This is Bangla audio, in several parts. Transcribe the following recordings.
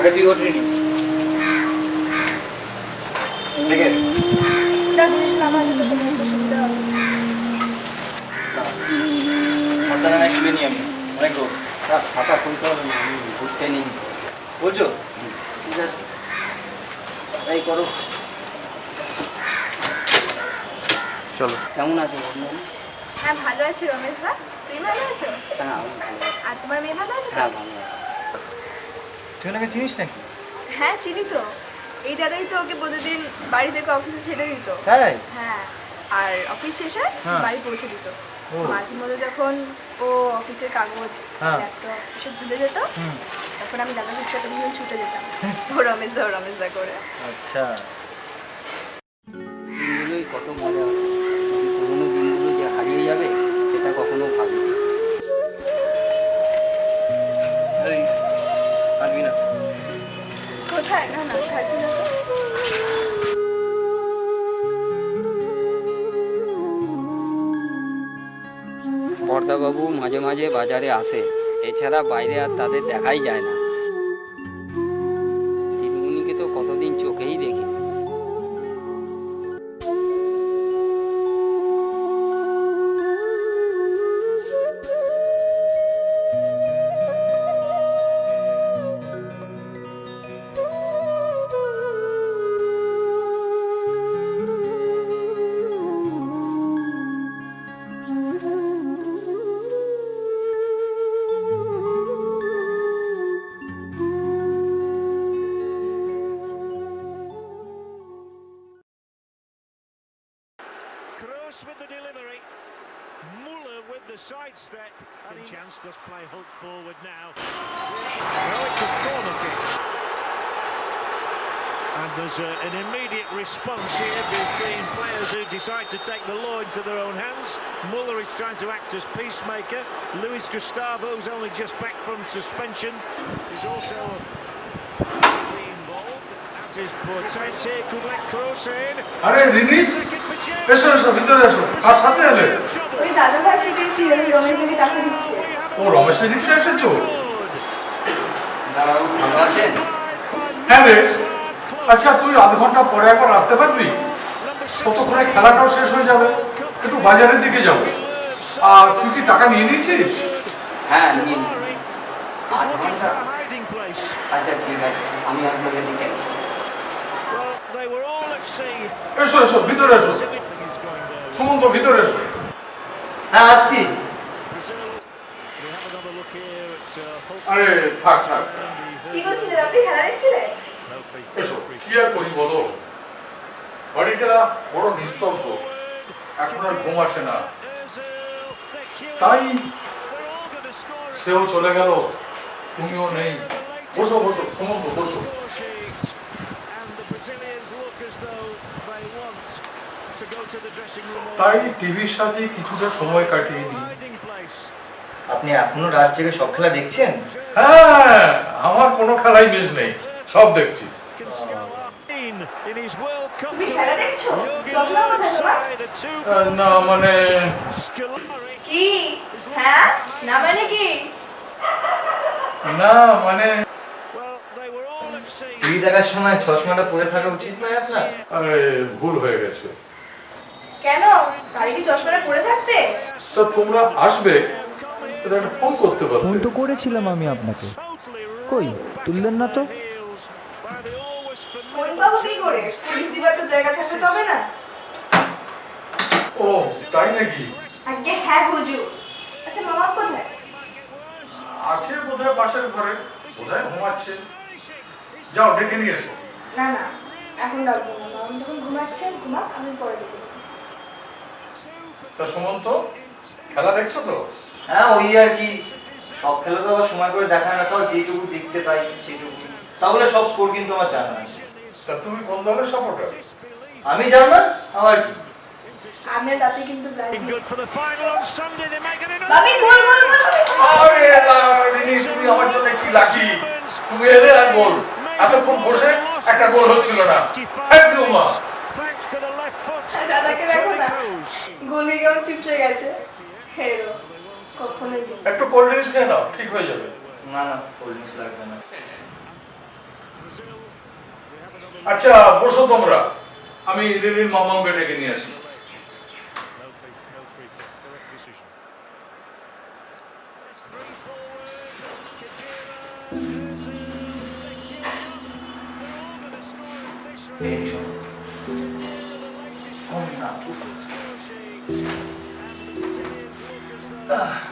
আরে তুই ওঠে নি দেখে সাবধানে কিনে নি আমি অনেক দূর খাতা খুলতে হবে না আমি ঘুরতে নিই বলছো ঠিক আছে তাই করো চলো কেমন আছো হ্যাঁ ভালো আছি রমেশ দা তুমি ভালো আছো হ্যাঁ আর তোমার মেয়ে ভালো আছে হ্যাঁ ভালো তুই ওনাকে চিনিস নাকি হ্যাঁ চিনি তো এই দাদাই তো ওকে প্রতিদিন বাড়ি থেকে অফিসে ছেড়ে দিত তাই হ্যাঁ আর অফিস শেষে বাড়ি পৌঁছে দিত মাঝে মধ্যে যখন ও অফিসের কাগজ ল্যাপটপ এসব তুলে যেত তখন আমি দাদাকে সাথে নিয়ে ছুটে যেতাম ও রমেশ দা করে আচ্ছা দিনগুলোই কত মজা হতো পুরোনো দিনগুলো যে হারিয়ে যাবে সেটা কখনো ভাবিনি পারবি না কোথায় না না খাচ্ছি না তো বর্দাবাবু মাঝে মাঝে বাজারে আসে এছাড়া বাইরে আর তাদের দেখাই যায় না দিদিমণিকে তো কতদিন চোখেই দেখি Kroos with the delivery. Muller with the sidestep. And chance does play Hulk forward now. Oh, it's a corner kick. And there's an immediate response here between players who decide to take the law into their own hands. Muller is trying to act as peacemaker. Luis Gustavo, who's only just back from suspension, is also politically involved. As is Portens here, could let Kroos in. আরে রিনি এসো এসো ভিতরে এসো কার সাথে এলে ওই দাদা ভাই সেটাই সিএল রমেশকে টাকা দিচ্ছে ও রমেশের রিক্সা এসেছো দাঁড়াও ভালো আছেন হ্যাঁ রে আচ্ছা তুই আধ ঘন্টা পরে একবার আসতে পারবি ততক্ষণে খেলাটাও শেষ হয়ে যাবে একটু বাজারের দিকে যাবো আর তুই কি টাকা নিয়ে নিয়েছিস হ্যাঁ নিয়ে নিন আধ Looking ঘন্টা for a hiding place. আচ্ছা ঠিক আছে আমি আপনাদের দিকে Well, they were all at sea. এসো এসো ভিতরে এসো Everything is going there. Sumanta ভিতরে এসো হ্যাঁ আসছি Brazil, we have another look here at Hulk. আরে থাক থাক কি করছিলেন আপনি খেলা দেখছিলেন এসো কি আর করি বলো বাড়িটা বড় নিস্তব্ধ এখন আর ঘুম আসে না তাই সেও চলে গেল তুমিও নেই বসো বসো সুমন্ত বসো তাই টিভির সাথে কিছুটা সময় কাটিয়ে নি আপনি এখনো রাত জেগে সব খেলা দেখছেন? হ্যাঁ আমার কোনো খেলাই মিস নেই সব দেখছি তুমি খেলা দেখছো চশমা কোথায় তোমার না মানে কি হ্যাঁ না মানে কি না মানে টিভি দেখার সময় চশমাটা পরে থাকা উচিত নয় আপনার? আরে ভুল হয়ে গেছে কেন তাই কি চশমাটা পরে থাকতে তো তোমরা আসবে একটা ফোন করতে পারবে ফোন তো করেছিলাম আমি আপনাকে কই তুললেন না তো ফোন পাবো কি করে রিসিভার তো জায়গা থাকতে তবে না ও তাই নাকি আগে হ্যাঁ হুজুর আচ্ছা মামা কোথায় আছে বোধহয় পাশের ঘরে বোধহয় ঘুমাচ্ছে যাও ডেকে নিয়ে এসো না না এখন ডাকবো না মামা যখন ঘুমাচ্ছেন ঘুমাক আমি পরে ডেকে দেবো। তা সুমন্ত খেলা দেখছো তো হ্যাঁ ওই আর কি, সব খেলা তো আবার সময় করে দেখা না, তাও যেটুকু দেখতে পাই সেটুকু। তাহলে সব স্কোর কিন্তু আমার জানা আছে। তা তুমি কোন দলের সাপোর্টার আমি জার্মান, আবার কি আমরা রাতে কিন্তু Brazil Good for the final on Sunday. They're making it. বাবি গোল গোল গোল আরে রিনি তুমি আমার জন্য কি লাকি তুমি এলে আর গোল এতক্ষণ বসে একটা গোল হচ্ছিল না থ্যাংক ইউ মা Thanks to the left foot. দাদাকে দেখো Toni না Kroos. গোল দিয়ে কেমন চিপসে গেছে হেরো কখনোই জিতবে একটু কোল্ড ড্রিঙ্কস খেয়ে নাও ঠিক হয়ে যাবে না না কোল্ড ড্রিঙ্কস লাগবে না। আচ্ছা বসো তোমরা, আমি লিলির মামাকে ডেকে নিয়ে আসি। এই শোনো। শোন না।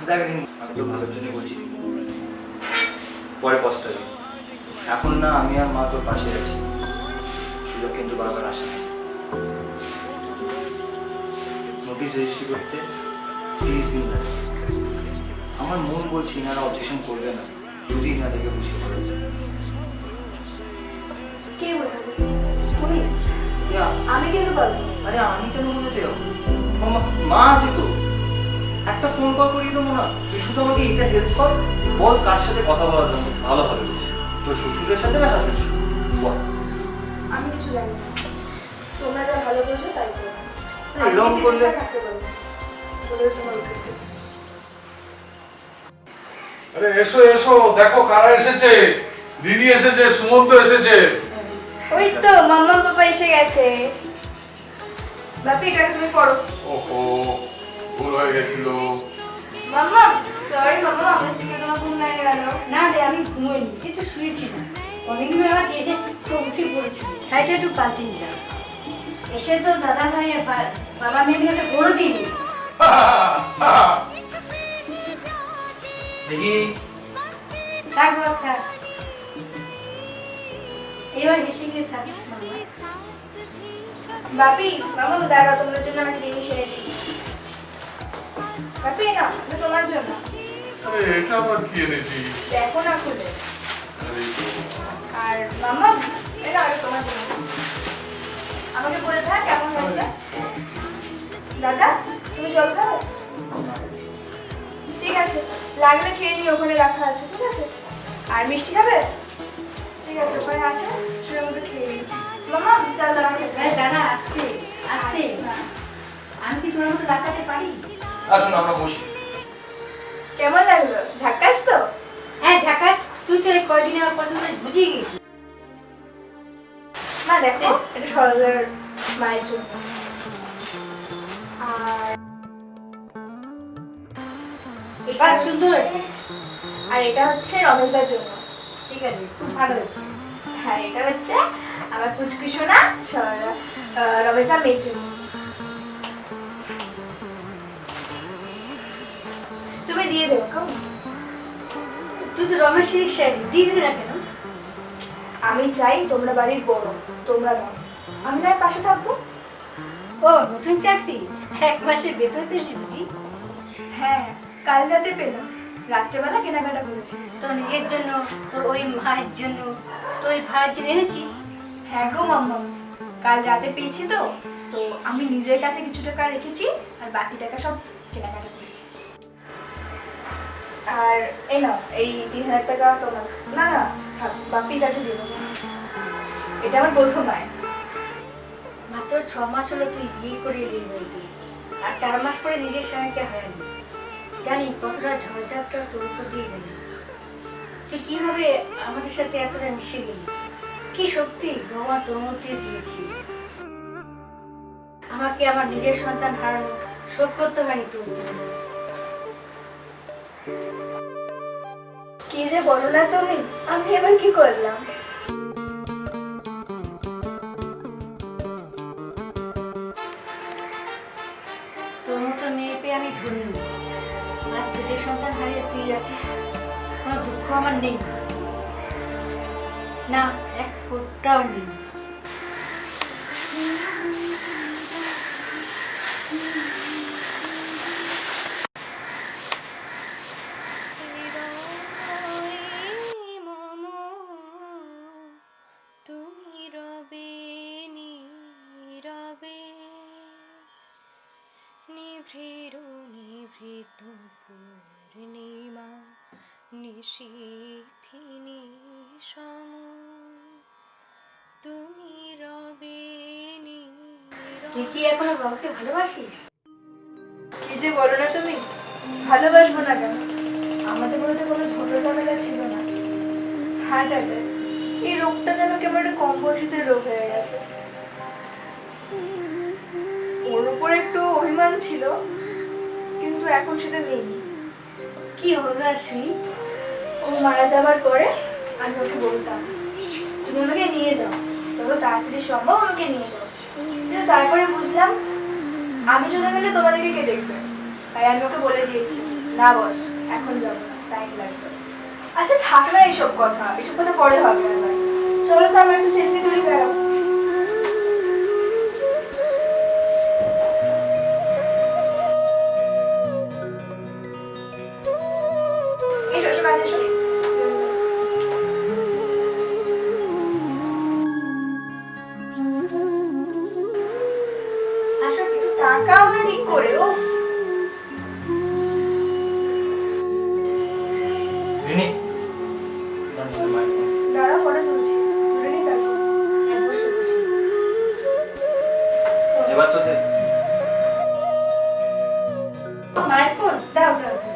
দেখ রিমি, আমি তো ভালোর জন্য বলছি, পরে পস্তাবি। এখন না আমি আর মা তোর পাশে আছি, সুযোগ কিন্তু বারবার আসে না। নোটিশ রেজিস্ট্রি করতে 30 দিন লাগে। আমার মন বলছি ইনারা অবজেকশন করবে না যদি ইনাদেরকে বুঝিয়ে বলে। কে বোঝাবে? তুমি? ইয়া, আমি কিন্তু পারবো। আরে আমি কেন বোঝাতে যাবো? মা আছে তো, একটা ফোন কল করিয়ে দেবো না? তুই শুধু আমাকে এটা হেল্প কর, বল কার সাথে কথা বলার জন্য ভালো হবে বলছি। তোর শ্বশুরের সাথে না শাশুড়ির সাথে? বল। আমি কিছু জানি না, তোমরা যা ভালো বোঝো তাই করো। এরকম করলে থাকতে পারবো বলে তোমার উচিত। আরে এসো এসো, দেখো কারা এসেছে। দিদি এসেছে, সুমন্ত এসেছে। ওই তো মাম্মা পাপা এসে গেছে। বাপি এটা তুমি পড়ো। ওহো, ভুল হয়ে গেছিল। মাম্মা সরি মাম্মা, আমার থেকে তোমার ঘুম ভেঙে গেল। না রে, আমি ঘুমোইনি, একটু শুয়েছিলাম। অনেকদিন আগে এসে তো উঠে পড়েছি, শাড়িটা একটু পাল্টে নিলাম। এসে তো দাদা ভাই আর বাবা মেয়ে মিলে একটা বড় দিন। দেখি থাক বাবা থাক, এবার হেসে গিয়ে থাকিস মামা। বাপি মাম্মা দাঁড়াও, তোমাদের জন্য আমি জিনিস এনেছি। বাপি না, এটা তোমার জন্য। আরে এটা আবার কি এনেছিস? দেখো না খুলে। আরে আর মাম্মা এটা আর তোমার জন্য। আমাকে বলে থাক কেমন হয়েছে। দাদা তুমি জল খাবে? ঠিক আছে, লাগলে খেয়ে নিও, ওখানে রাখা আছে। ঠিক আছে, আর মিষ্টি খাবে? ঠিক আছে, ওখানে আছে, সেটার মধ্যে খেয়ে নিই। মাম্মা চল আমাকে দাদা আসতে আসতে, আমি কি তোর মতো রাখাতে পারি? আসুন আমরা বসি। কেমন লাগলো? ঝাক্কাস তো? হ্যাঁ ঝাকাস, তুই তো এই কয়দিন আমার পছন্দ বুঝিয়ে গেছিস। মা দেখো, এটা সরলার মায়ের জন্য। আর এটা বাহ, সুন্দর হয়েছে। আর এটা হচ্ছে রমেশদার জন্য। ঠিক আছে, খুব ভালো হয়েছে। হ্যাঁ এটা হচ্ছে আমার পুচকু সোনা সরলা, রমেশদার মেয়ের জন্য। তুমি দিয়ে দেবো কেমন? তুই তো রমেশের সাহেব, দিয়ে দিলি না কেন? আমি চাই তোমরা বাড়ির বড়, তোমরা দাও, আমি না পাশে থাকবো। ও নতুন চাকরি, 1 মাসের বেতন পেয়েছি বুঝি? হ্যাঁ কাল রাতে পেলাম, রাত্রেবেলা কেনাকাটা করেছি। তোর নিজের জন্য, তোর ওই মায়ের জন্য, তোর ওই ভাইয়ের জন্য এনেছিস? হ্যাঁ গো মাম্মা, কাল রাতে পেয়েছি তো, তো আমি নিজের কাছে কিছু টাকা রেখেছি আর বাকি টাকা সব কেনাকাটা করেছি। আর এই নাও, এই 3000 টাকা তোমার। না না থাক, বাপির কাছে দেবো। এটা আমার প্রথম আয়। মাত্র 6 মাস হলো তুই বিয়ে করে এলি বাড়িতে, আর 4 মাস পরে নিজের স্বামীকে হারালি। জানি কতটা ঝড়ঝাপটা তোর উপর দিয়ে গেল। তুই কিভাবে আমাদের সাথে এতটা মিশে গেলি, কি শক্তি ভগবান তোর মধ্যে দিয়েছি। আমাকে আমার নিজের সন্তান হারানো শোধ করতে হয়নি তোর জন্য। কি যে বলো না তুমি, আমি এবার কি করলাম? তোর মতো মেয়ে পেয়ে আমি ধন্য। আর তোদের সন্তান হারিয়ে তুই আছিস, কোনো দুঃখ আমার নেই না, এক ফোঁটাও নেই। তুমি রবে নীরবে, নিভৃত নিভৃত পূর্ণিমা নিশীথিনী সম, তুমি রবে তুই কি এখনো বাবাকে ভালোবাসিস? কি যে বলো না তুমি, ভালোবাসবো না কেন? আমাদের মধ্যে কোনো ঝগড়া ঝামেলা ছিল না, হার্ট অ্যাটাক, এই রোগটা যেন কেমন একটা কম বয়সীতে রোগ হয়ে গেছে। ওর উপর একটু অভিমান ছিল, কিন্তু এখন সেটা নেই। কি হবে আর শুনি? ও মারা যাবার পরে আমি ওকে বলতাম, তুমি ওনাকে নিয়ে যাও, তত তাড়াতাড়ি সম্ভব ওনাকে নিয়ে যাও। কিন্তু তারপরে বুঝলাম আমি চলে গেলে তোমাদেরকে কে দেখবে, তাই আমি ওকে বলে দিয়েছি, না বস এখন যাবো না, টাইম লাগবে। আচ্ছা থাক না এইসব কথা পরে হবে আবার। চলো তো আমরা একটু সেলফি তুলি, বেড়াবো। এসো এসো কাছে এসো। আসো একটু তাকাও না ঠিক করে। উফ, রিনি দাঁড়া ফটো তুলছি। ধরে নি তারপর। বসো বসো। এবার তো দে। মায়ের ফোন দাও দাও দাও।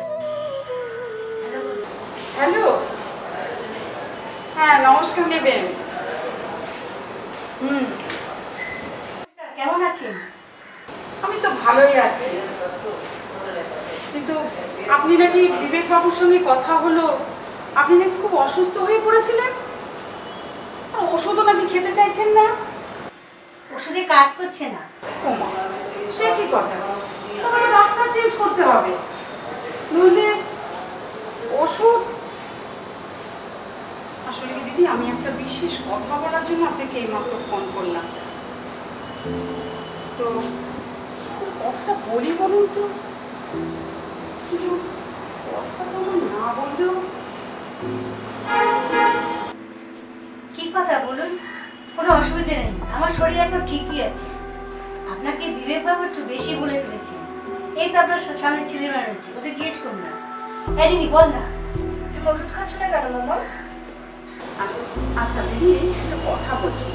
হ্যালো হ্যালো, হ্যাঁ নমস্কার নেবেন। কেমন আছেন? আমি তো ভালোই আছি, কিন্তু আপনি নাকি বিবেক বাবুর সঙ্গে কথা হলো, আপনি নাকি খুব অসুস্থ হয়ে পড়েছিলেন, আর ওষুধও নাকি খেতে চাইছেন না। ওষুধে কাজ করছে না। ওমা, সে কি কথা? তাহলে ডাক্তার চেঞ্জ করতে হবে, নইলে ওষুধ। আসলে কি দিদি, আমি একটা বিশেষ কথা বলার জন্য আপনাকে এইমাত্র ফোন করলাম। তো কথাটা বলি বলুন তো, কিন্তু কথা তো আমার না বললেও। কি কথা বলুন? কোনো অসুবিধা নেই, আমার শরীর এখন ঠিকই আছে। আপনাকে বিবেক বাবু একটু বেশি বলে ফেলেছে। এই তো আপনার সামনে ছেলেরা রয়েছে, ওদের জিজ্ঞেস করুন না। এরিনি বল না। তুমি ওষুধ খাচ্ছ না কেন মামা? আচ্ছা দিদি, একটা কথা বলছি।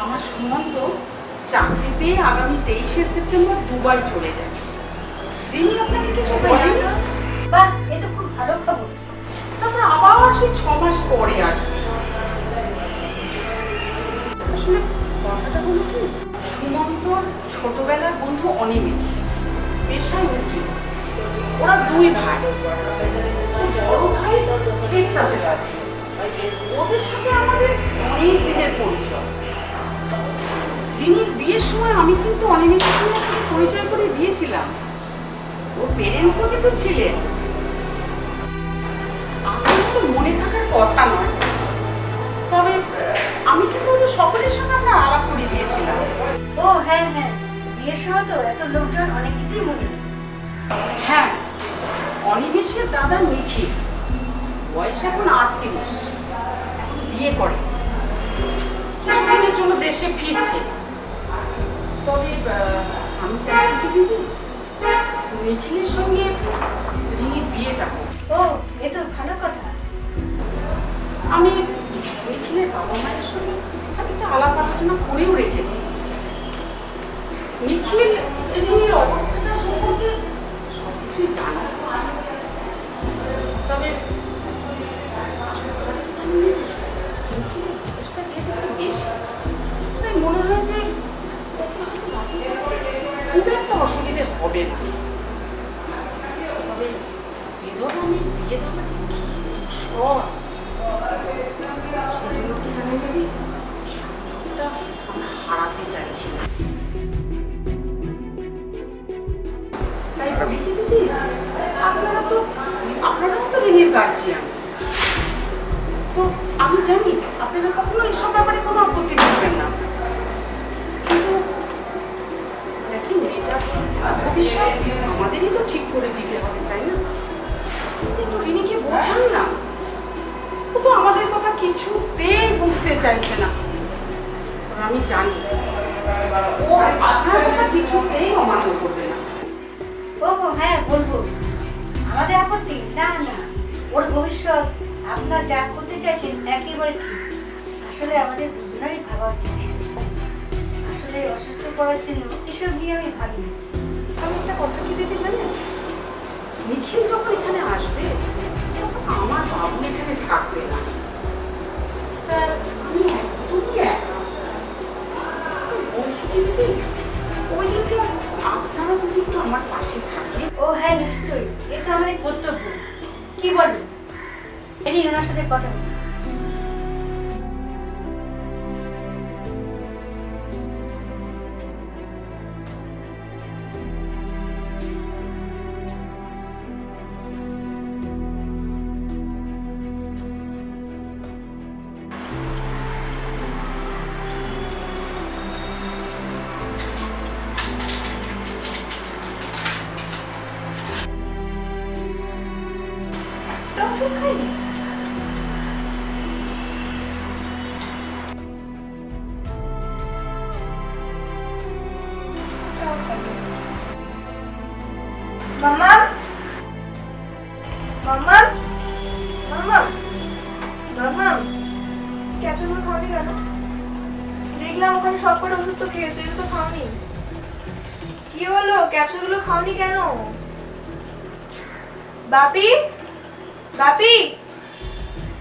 আমার সুমন্ত চাকরি পেয়ে আগামী 23শে সেপ্টেম্বর দুবাই চলে যাচ্ছে। দিদি আপনাকে কিছু বলেন? বাহ, এ তো খুব ভালো খবর। তারপর আবার সেই 6 মাস পরে আসবে। আসলে কথাটা হলো কি, সুমন্তর ছোটবেলার বন্ধু অনিমেষ পেশায় উকিল। ওরা 2 ভাই। বড় ভাই টেক্সাসে থাকে। ওদের সাথে আমাদের অনেক দিনের পরিচয়। রিনির বিয়ের সময় আমি কিন্তু অনিমেষের সঙ্গে আপনাকে পরিচয় করে দিয়েছিলাম। ওর পেরেন্টসও কিন্তু ছিলেন। আপনার তো মনে থাকার কথা নয়, তবে আমি কিন্তু ওদের সকলের সঙ্গে আমরা আলাপ করে দিয়েছিলাম। ও হ্যাঁ হ্যাঁ, বিয়ের সময় তো এত লোকজন অনেক কিছুই মনে নেই। হ্যাঁ, অনিমেষের দাদা নিখিল, বয়স এখন 38, এখন বিয়ে করে, কিছুদিনের জন্য দেশে ফিরছে। তবে আমি চাইছি কি দিদি, নিখিলের সঙ্গে রিনির বিয়েটা হোক। ও, এ তো ভালো কথা। আমি নিখিলের বাবা মায়ের সঙ্গে একটা আলাপ আলোচনা করেও রেখেছি। নিখিল রিনির অবস্থাটা সম্পর্কে সবকিছুই জানে। তবে আসল কথা কি জানি, নিখিলের বয়সটা যেহেতু একটু বেশি, তাই মনে হয় যে ওকে হয়তো রাজি করতে খুব একটা অসুবিধে হবে না। তবে বিধবা মেয়ে বিয়ে দেওয়া যে কি দুষ্কর, সেজন্য কি জানেন দিদি, সুযোগটা আমরা হারাতে চাইছি না। তাই বলি কি দিদি, আপনারাও তো রিনির গার্জিয়ান। তো আমি জানি আপনারা কখনো এসব ব্যাপারে কোনো আপত্তি করবেন না, কিন্তু দেখেন এটা ভবিষ্যৎ আমাদেরই তো ঠিক করে দিতে হবে, তাই না? কিন্তু রিনিকে বোঝান না, ও তো আমাদের কথা কিছুতেই বুঝতে চাইছে না। আর আমি জানি ও আপনার কথা কিছুতেই অমান্য করবে না। ও হ্যাঁ, বলবো। আমাদের আপত্তি না না, ওর ভবিষ্যৎ আপনার যা করতে চাইছেন একেবারে ঠিক। আসলে আমাদের দুজনেরই ভাবা উচিত ছিল। আসলে অসুস্থ করার জন্য এসব নিয়ে আমি ভাবিনি। আমি একটা কথা কি দিতে জানেন, নিখিল যখন এখানে আসবে তখন আমার বাবু এখানে থাকবে না। সংসারটা আমি একদমই একা। বলছি কি দিদি, ওই দিকে আপনারা যদি একটু আমার পাশে থাকে। ও হ্যাঁ নিশ্চয়ই, এটা আমাদের কর্তব্য। কি বলেন? এনি ওনার সাথে কথা বলি। একটা ওষুধ খাইনি। মাম্মা, মাম্মা, মাম্মা, মাম্মা, ক্যাপসুলগুলো খাওনি কেন? দেখলাম ওখানে সব কটা ওষুধ তো খেয়েছো, এটা তো খাওনি। কি হলো, ক্যাপসুলগুলো খাওনি কেন? বাপি, বাপি,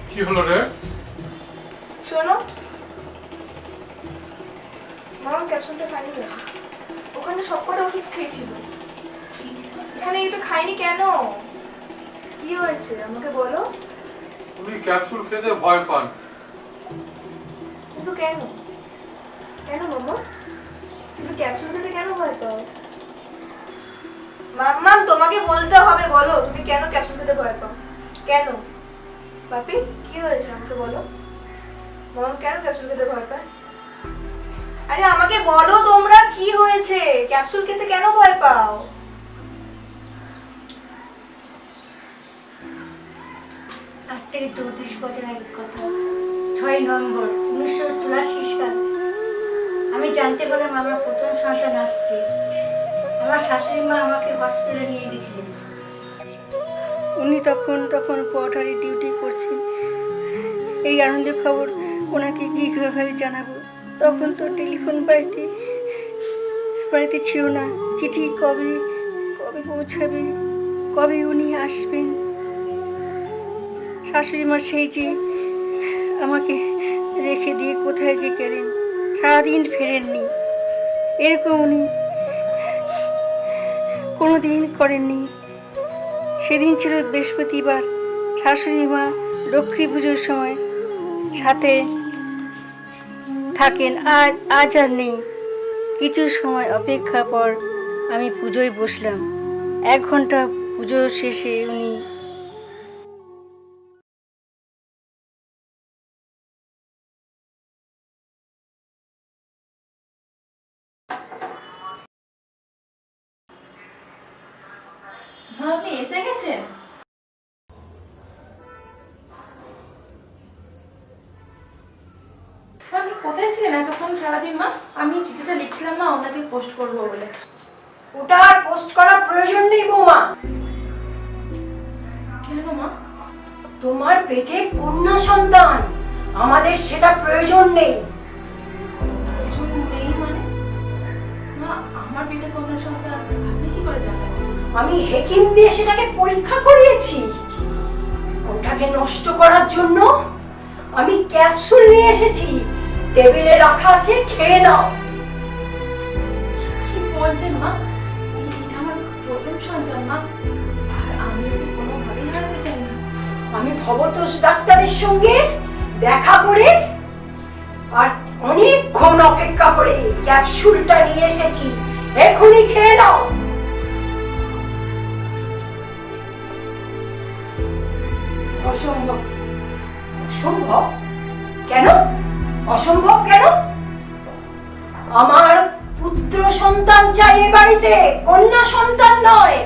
কি হলো রে? শোনো, মাম ক্যাপসুলটা খাইনি কেন? ওখানে সব কটা ওষুধ খেয়েছিল, এখানে এটা খাইনি কেন? কি হয়েছে আমাকে বলো। উনি ক্যাপসুল খেতে ভয় পান। কিন্তু কেন, কেন মাম্মা? তুমি ক্যাপসুল খেতে কেন ভয় পাও? মাম্মা তোমাকে বলতে হবে, বলো তুমি কেন ক্যাপসুল খেতে ভয় পাও? কেন বাপি, কি হয়েছে আমাকে বলো। মাম্মা কেন ক্যাপসুল খেতে ভয় পায়? আরে আমাকে বলো তোমরা, কি হয়েছে? ক্যাপসুল খেতে কেন ভয় পাও? আজ থেকে 34 বছর আগের কথা, 6 নভেম্বর 1984 সাল। আমি জানতে পারলাম আমার প্রথম সন্তান আসছে। আমার শাশুড়ি মা আমাকে হসপিটালে নিয়ে গেছিলেন। উনি তখন কোয়ার্টারে ডিউটি করছেন। এই আনন্দের খবর ওনাকে কীভাবে জানাবো? তখন তো টেলিফোন বাড়িতে ছিল না। চিঠি কবে পৌঁছাবে, কবে উনি আসবেন? শাশুড়ি মা সেই যে আমাকে রেখে দিয়ে কোথায় যে গেলেন, সারাদিন ফেরেননি। এরকম উনি কোনোদিন করেননি। সেদিন ছিল বৃহস্পতিবার। শাশুড়ি মা লক্ষ্মী পুজোর সময় সাথে থাকেন, আজ আর নেই। কিছু সময় অপেক্ষা পর আমি পুজোয় বসলাম। 1 ঘন্টা পুজো শেষে উনি মা, আপনি এসে গেছেন? আপনি কোথায় ছিলেন এতক্ষণ সারাদিন মা? আমি চিঠিটা লিখছিলাম মা, ওনাকে পোস্ট করবো বলে। ওটা আর পোস্ট করার প্রয়োজন নেই বৌমা। কেন মা? তোমার পেটে কন্যা সন্তান, আমাদের সেটা প্রয়োজন নেই। প্রয়োজন নেই মানে? মা, আমার পেটে কোনো সন্তান আপনি কি করে জানেন? আমি হেকিম দিয়ে সেটাকে পরীক্ষা করিয়েছি। ওটাকে নষ্ট করার জন্য আমি ক্যাপসুল নিয়ে এসেছি, টেবিলে রাখা আছে, খেয়ে নাও। কি বলছেন মা? এটা আমার প্রথম সন্তান মা, আর আমি ওকে কোনোভাবেই হারাতে চাই না। আমি ভবতোষ ডাক্তারের সঙ্গে দেখা করে আর অনেকক্ষণ অপেক্ষা করে ক্যাপসুলটা নিয়ে এসেছি, এখনই খেয়ে নাও। অসম্ভব। অসম্ভব কেন? অসম্ভব কেন? আমার পুত্র সন্তান চাই এ বাড়িতে, কন্যা সন্তান নয়।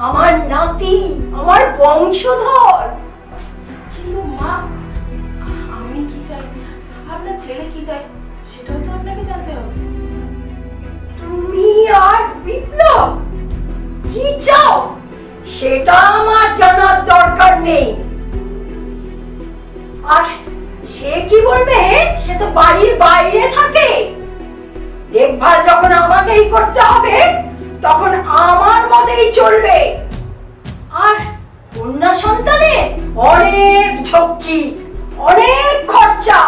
আমার নাতি, আমার বংশধর। কিন্তু মা, আমি কি চাই, আপনার ছেলে কি চাই, সেটাও তো আপনাকে জানতে হবে। তুমি আর বিপ্লব কি চাও সেটা আমার জানার দরকার নেই। আর সে কি বলবে, সে তো বাড়ির বাইরে থাকে। দেখভাল যখন আমাকেই করতে হবে, তখন আমার মতেই চলবে। আর কন্যা সন্তানে অনেক ঝক্কি, অনেক খরচা।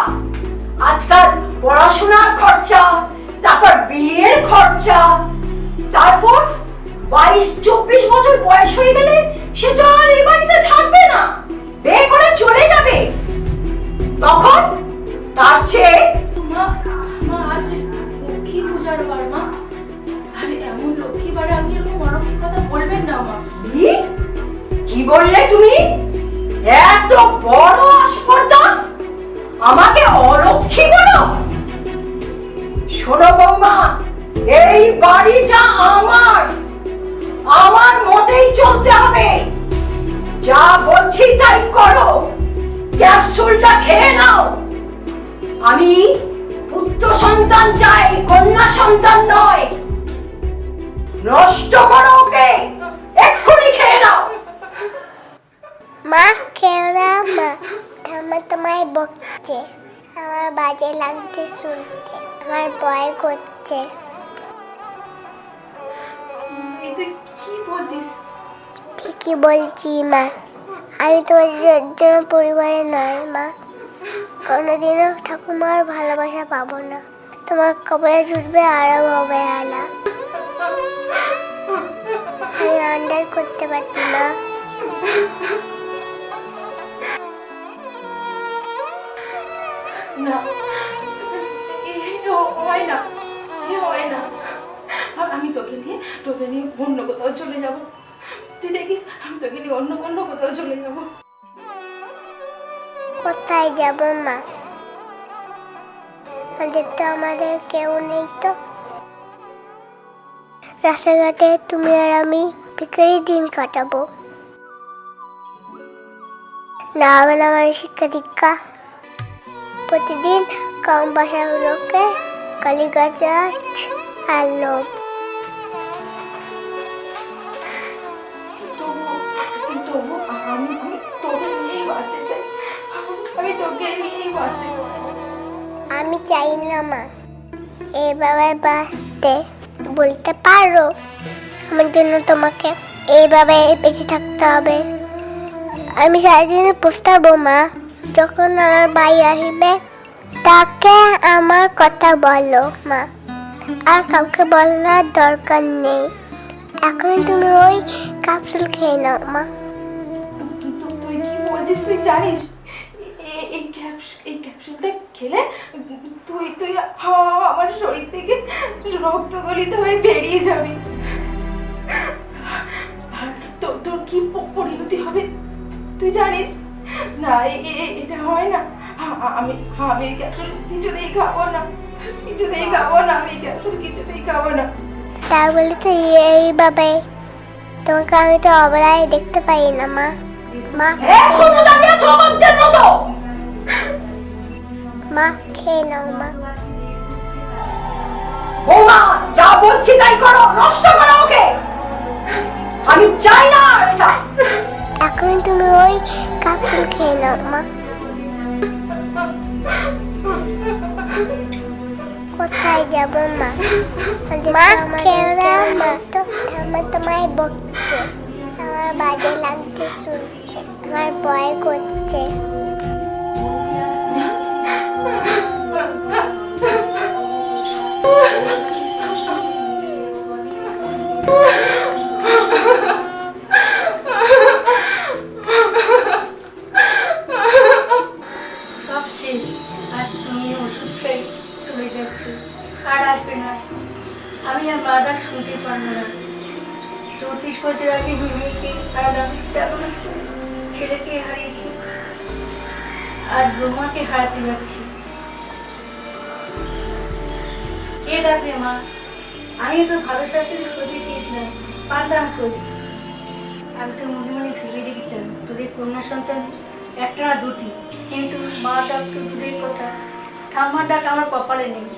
আজকাল পড়াশোনার খরচা, তারপর বিয়ের খরচা, তারপর 22-24 বছর বয়স হয়ে গেলে সে তো আর এই বাড়িতে থাকবে না, বিয়ে করে চলে যাবে। তখন তার চেয়ে মা মা আজ লক্ষ্মী পূজার বার মা। আরে এমন লক্ষ্মী বারে আপনি এরকম অলক্ষী কথা বলবেন না মা। কি বললে তুমি? এত বড় আসপর্দা আমাকে অলক্ষী বলো? শোনো বৌমা, এই বাড়িটা আমার, আমার মতেই চলতে হবে। যা বলছি তাই করো, ক্যাপসুলটা খেয়ে নাও। আমি পুত্র সন্তান চাই, কন্যা সন্তান নয়। নষ্ট করো ওকে, এক্ষুনি খেয়ে নাও। মা খেও না মা, ঠাম্মা তোমায় বকছে, আমার বাজে লাগছে শুনতে, আমার ভয় করছে। তুই কি বলছিস? ঠিকই বলছি মা, আমি তোমার জন্য পরিবারে নয় মা, কোনোদিনও ঠাকুমার ভালোবাসা পাবো না, তোমার কপালে জুটবে আরো হবে আলা। আমি আন্ডার করতে পারছি না। না, এটা হয় না, এ হয় না। আমি তোকে নিয়ে অন্য কোথাও চলে যাব। তুই দেখিস আমি তোকে নিয়ে অন্য কোথাও চলে যাব। কোথায় যাব মা? আমাদের কেউ নেই তো। রাস্তাঘাটে তুমি আর আমি ভিখারি দিন কাটাবো। না হবে না আমার শিক্ষা দীক্ষা, প্রতিদিন কম ভাষাগুলোকে কালীগাছ আর লোভ। তবু আমি তোকে নিয়েই বাঁচতে চাই, আমি তোকে নিয়েই বাঁচতে চাই। আমি চাই না মা এইভাবে বাঁচতে, বলতে পারো আমার জন্য তোমাকে এইভাবে বেঁচে থাকতে হবে। আমি সারাদিন পস্তাবো মা, যখন আমার ভাই আসবে তাকে আমার কথা বলো মা, আর কাউকে বলার দরকার নেই। এখন তুমি ওই ক্যাপসুল খেয়ে নাও মা। তুই কি বলছিস? তুই জানিস এই ক্যাপসুলটা খেলে তুই আমার শরীর থেকে রক্ত গলিত হয়ে বেরিয়ে যাবি, আর তোর কি পরিণতি হবে তুই জানিস না? এটা হয় না। আমি এই ক্যাপসুল কিছুতেই খাবো না, আমি ক্যাপসুল কিছুতেই খাবো না। তা বলে তো এইভাবে তোমাকে আমি তো অবলায় দেখতে পাই না মা। মা এখনো দাঁড়িয়ে আছো অবাধ্যের মতো? মা খেয়ে নাও মা। বৌমা যা বলছি তাই করো, নষ্ট করো ওকে, আমি চাই না এটা। এখন তুমি ওই ক্যাপসুল খেয়ে নাও মা। কোথায় যাব মা? মা খেয়ে নাও মা, তো ঠাম্মা তোমায় বকছে, আমার বাজে লাগছে শুনছে, আমার ভয় করছে। সব শেষ, আজ তুমি ওষুধ খেয়ে চলে যাচ্ছ, আর আসবে না। আমি আর বারবার শুনতে পারবো না। 34 বছর আগে মেয়েকে হারালাম, 13 মাস পরে ছেলেকে হারিয়েছি, আজ বৌমাকে হারাতে যাচ্ছি। কে ডাকবে মা? আমি তো ভালো শাশুড়ি হতে চেয়েছিলাম, পারলাম কই? আমি তো মনে মনে ভেবে রেখেছিলাম তোদের কন্যা সন্তান একটা না দুটি, কিন্তু মা ডাক তো দূরের কথা, ঠাম্মার ডাক আমার কপালে নেই।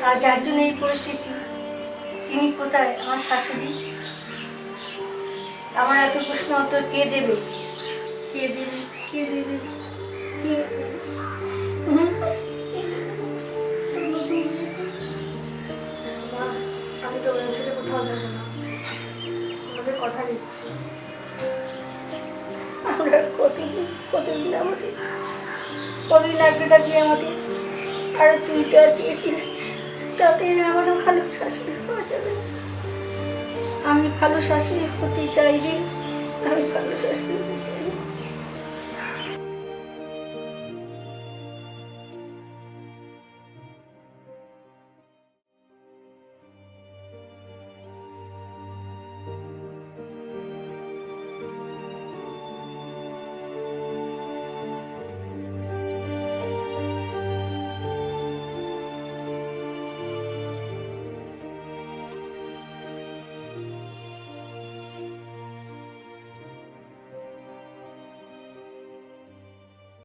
আর যার জন্য এই পরিস্থিতি, তিনি কোথায়? আমার শাশুড়ি। আমার এত প্রশ্ন উত্তর কে দেবে? কে দেবে? কে দেবে? কে দেবে? আমি তো ওদের সাথে কোথাও যাবো না, আমাদের কথা দিচ্ছি। আমরা কতদিন আমাদের কতদিন আগে ডাকলি আমাকে, আর তুই যা চেয়েছিস তাতে আমারও ভালো শাশুড়ি হওয়া যাবে। আমি ভালো শাশুড়ি হতে চাই রে, আমি ভালো শাশুড়ি হতে চাই।